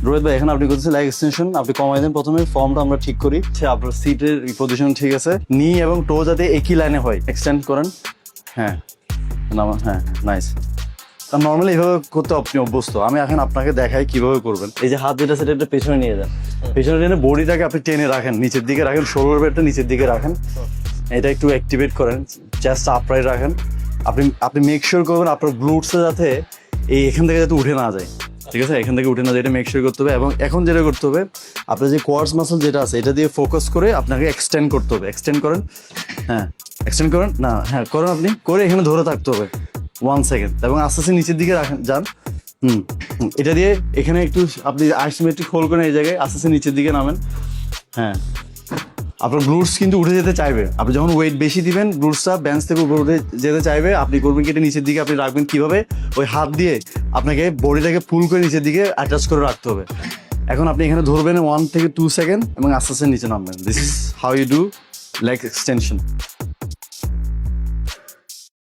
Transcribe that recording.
রোহিত ভাই, এখন আপনি করতেছে লেগ এক্সটেনশন, আপনি কমাই দেন প্রথমে, ফর্মটা আমরা ঠিক করি, আপনার সিটের পজিশন ঠিক আছে, নি এবং টো যাতে একই লাইনে হয়, এক্সটেন্ড করেন। হ্যাঁ হ্যাঁ, নাইস। নর্মালি এইভাবে করতে আপনি অভ্যস্ত, আমি এখন আপনাকে দেখাই কিভাবে করবেন। এই যে হাত যেটা সেটা পেছনে নিয়ে যান, পেছনে টেনে বডিটাকে আপনি টেনে রাখেন, নিচের দিকে রাখেন, শোল্ডার ব্লেডটা নিচের দিকে রাখেন, এটা একটু অ্যাক্টিভেট করেন, চেস্ট আপরাইট রাখেন। আপনি মেক শিওর করবেন আপনার গ্লুটসে যাতে এখান থেকে যাতে উঠে না যায়, ঠিক আছে, এখান থেকে উঠে না যায়, এটা মেক শিওর করতে হবে। এবং এখন যেটা করতে হবে, আপনার যে কোয়াডস মাসল যেটা আছে এটা দিয়ে ফোকাস করে আপনাকে এক্সটেন্ড করতে হবে। এক্সটেন্ড করেন, হ্যাঁ এক্সটেন্ড করেন, না হ্যাঁ করেন, আপনি করে এখানে ধরে থাকতে হবে 1 সেকেন্ড, এবং আস্তে আস্তে নিচের দিকে রাখেন যান। এটা দিয়ে এখানে একটু আপনি আইসোমেট্রিক হোল্ড করেন, এই জায়গায় আস্তে আস্তে নিচের দিকে নামেন। হ্যাঁ, আপনার গ্লুটস কিন্তু উঠে যেতে চাইবে, আপনি যখন ওয়েট বেশি দিবেন গ্লুটসটা বেঞ্চ থেকে উপরে উঠে যেতে চাইবে, আপনি করবেন কি এটা নিচের দিকে আপনি রাখবেন কিভাবে, ওই হাত দিয়ে আপনাকে বডিটাকে পুল করে নিচের দিকে অ্যাটাচ করে রাখতে হবে। এখন আপনি এখানে ধরবেন 1 থেকে 2 সেকেন্ড এবং আস্তে আস্তে নিচে নামবেন। This is how you do leg extension.